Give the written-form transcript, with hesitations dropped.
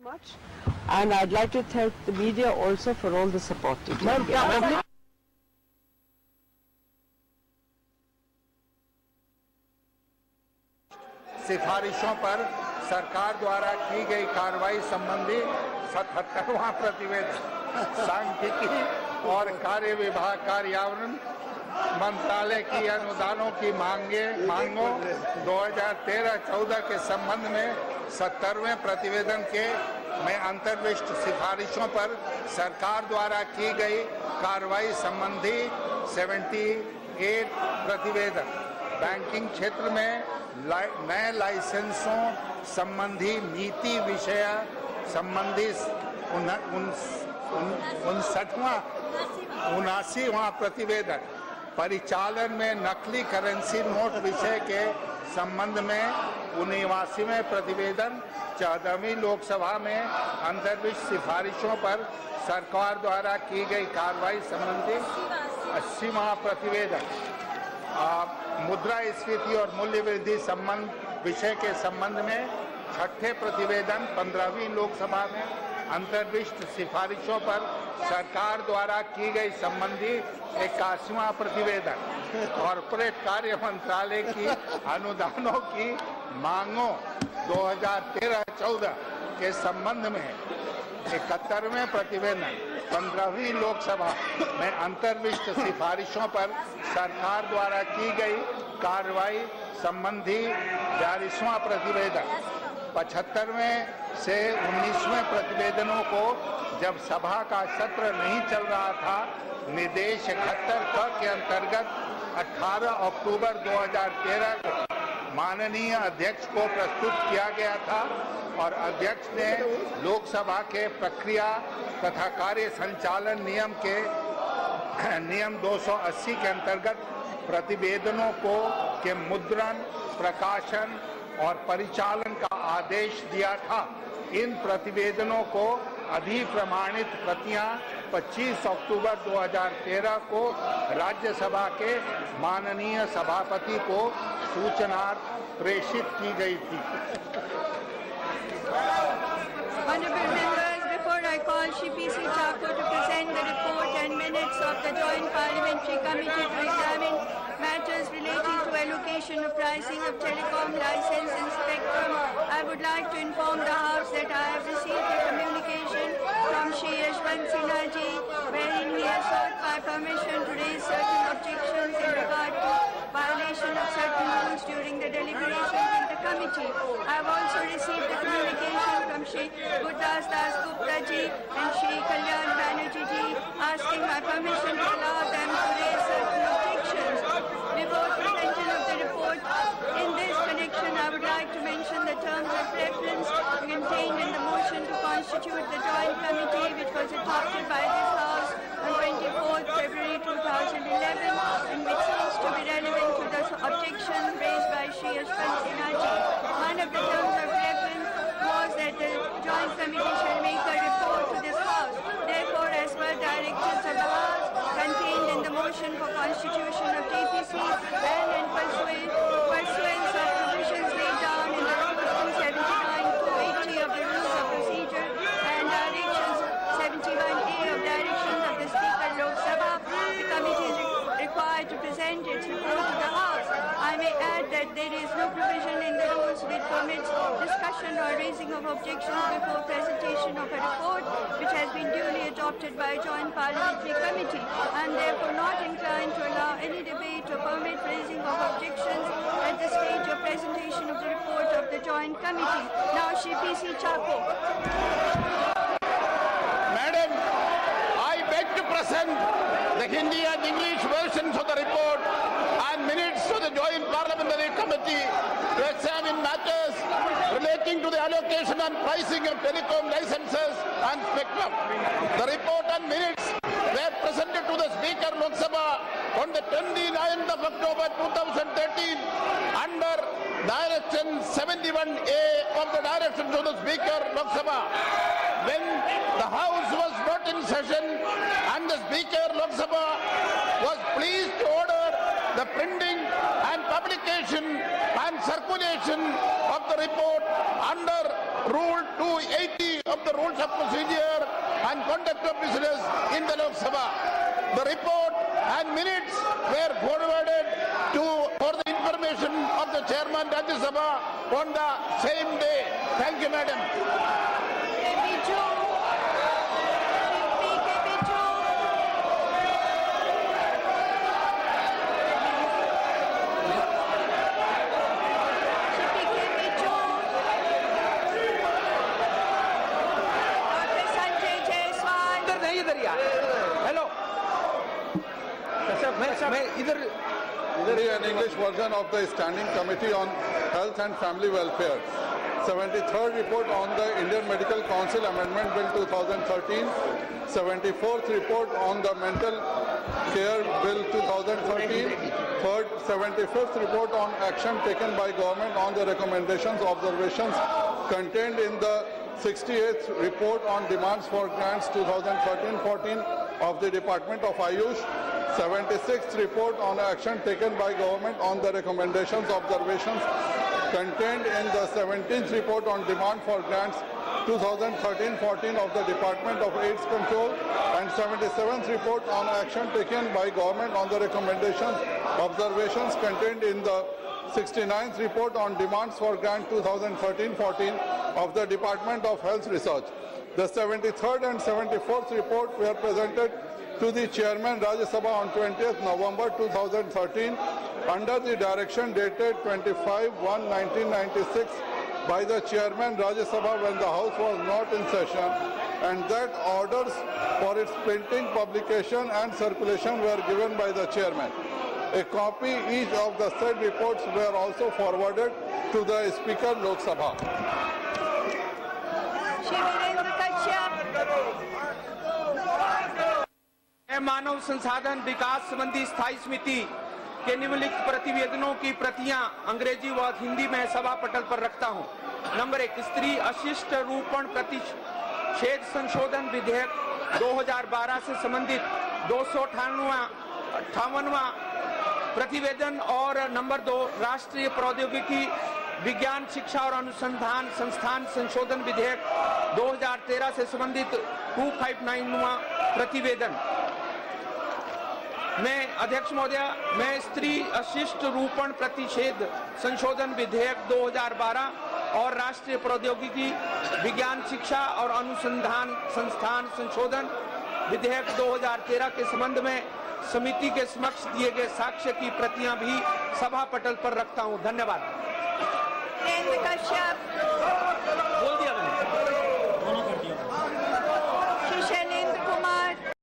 Much, and I'd like to thank the media also for all the support. सिफारिशों पर सरकार द्वारा की गई कार्रवाई संबंधी 77वां प्रतिवेदन सांख्यिकी और कार्य विभाग कार्यान्वयन मंत्रालय की अनुदानों की मांगों 2013-14 के संबंध में 70वें प्रतिवेदन में अंतर्विष्ट सिफारिशों पर सरकार द्वारा की गई कार्रवाई संबंधी 78 प्रतिवेदन बैंकिंग क्षेत्र में नए लाइसेंसों संबंधी नीति विषय संबंधी 79वां प्रतिवेदन परिचालन में नकली करेंसी नोट विषय के संबंध में 79वें प्रतिवेदन 14वीं लोकसभा में अंतर्विष्ट सिफारिशों पर सरकार द्वारा की गई कार्रवाई संबंधी 80वां प्रतिवेदन मुद्रास्फीति और मूल्य वृद्धि संबंध विषय के संबंध में 6ठे प्रतिवेदन 15वीं लोकसभा में अंतर्विष्ट सिफारिशों पर सरकार द्वारा की गई संबंधी 81वां प्रतिवेदन कॉर्पोरेट कार्य मंत्रालय की अनुदानों की मांगों 2013-14 के संबंध में 71वें प्रतिवेदन 15वीं लोकसभा में अंतर्विष्ट सिफारिशों पर सरकार द्वारा की गई कार्रवाई संबंधी 42वां प्रतिवेदन 75वें से 19वें प्रतिवेदनों को जब सभा का सत्र नहीं चल रहा था निर्देश 71 क के अंतर्गत 18 अक्टूबर 2013 को माननीय अध्यक्ष को प्रस्तुत किया गया था और अध्यक्ष ने लोकसभा के प्रक्रिया तथा कार्य संचालन नियम 280 के अंतर्गत प्रतिवेदनों के मुद्रण प्रकाशन और परिचालन का आदेश दिया था। इन प्रतिवेदनों को अधिप्रमाणित प्रतियां 25 अक्टूबर 2013 को राज्यसभा के माननीय सभापति को सूचनार्थ प्रेषित की गई थी। Honorable members, before I call Shri P.C. Chacko to present the report and minutes of the Joint Parliamentary Committee to examine matters relating to allocation of pricing of telecom license and spectrum, I would like to inform the House that I have received a communication from Shri Yashwant Sinha ji, wherein he has sought my permission to raise certain objections in regard to violation of certain rules during the deliberations in the committee. I have also received a communication from Shri Gurdas Das Gupta ji and Shri Kalyan Banerjee ji asking my permission to allow them to raise certain objections. Before presentation of the report, in this connection I would like to mention the terms of reference contained in the motion to constitute the Joint Committee which was adopted by this House on 24th February 2011 and which seems to be relevant to the objection raised by Shri Yashwant Sinha ji. One of the terms of reference was that the Joint Committee shall make a report to this House. Therefore, as per directives of the House contained in the motion for constitution of JPC and in pursuance of provisions laid down in the Resolution 79-280 of the Rules of Procedure and Directions 71A of Directions of the Speaker Lok Sabha, the committee is required to present its report to the House. I may add that there is no provision in the rules which permits discussion or raising of objections before presentation of a report which has been duly adopted by a joint parliamentary committee. I am therefore not inclined to allow any debate or permit raising of objections at the stage of presentation of the report of the joint committee. Now Shri P.C. Chacko. Madam, I beg to present the Hindi and English versions of the report and minutes of the Joint Parliamentary Committee to examine matters relating to the allocation and pricing of telecom licenses and spectrum. The report and minutes were presented to the Speaker Lok Sabha on the 29th of October 2013 under Direction 71A of the Directions of the Speaker Lok Sabha. When the House was not in session and the Speaker Lok Sabha was pleased to order the printing and publication and circulation of the report under Rule 280 of the rules of procedure and conduct of business in the Lok Sabha. The report and minutes were forwarded for the information of the chairman Rajya Sabha on the same day. Thank you, madam. An English version of the Standing Committee on Health and Family Welfare. 73rd report on the Indian Medical Council Amendment Bill 2013. 74th report on the Mental Care Bill 2013. 75th report on action taken by government on the recommendations, observations contained in the 68th report on demands for grants 2013-14 of the Department of Ayush. 76th report on action taken by government on the recommendations, observations contained in the 17th report on demand for grants 2013-14 of the Department of AIDS Control, and 77th report on action taken by government on the recommendations, observations contained in the 69th report on demands for grant 2013-14 of the Department of Health Research. The 73rd and 74th report were presented to the Chairman Rajya Sabha on 20th November 2013 under the direction dated 25/1/1996 by the Chairman Rajya Sabha when the House was not in session, and that orders for its printing, publication and circulation were given by the Chairman. A copy each of the said reports were also forwarded to the Speaker Lok Sabha. मानव संसाधन विकास संबंधी स्थायी समिति के निम्नलिखित प्रतिवेदनों की प्रतियां अंग्रेजी व हिंदी में सभा पटल पर रखता हूं। नंबर 1, स्त्री अशिष्ट रूपण प्रतिषेध संशोधन विधेयक 2012 से संबंधित 258वां प्रतिवेदन, और नंबर 2, राष्ट्रीय प्रौद्योगिकी विज्ञान शिक्षा और अनुसंधान संस्थान संशोधन विधेयक 2013 से संबंधित 259वां प्रतिवेदन। मैं अध्यक्ष महोदय, मैं स्त्री अशिष्ट रूपण प्रतिषेध संशोधन विधेयक 2012 और राष्ट्रीय प्रौद्योगिकी विज्ञान शिक्षा और अनुसंधान संस्थान संशोधन विधेयक 2013 के संबंध में समिति के समक्ष दिए गए साक्ष्य की प्रतियां भी सभा पटल पर रखता हूं। धन्यवाद।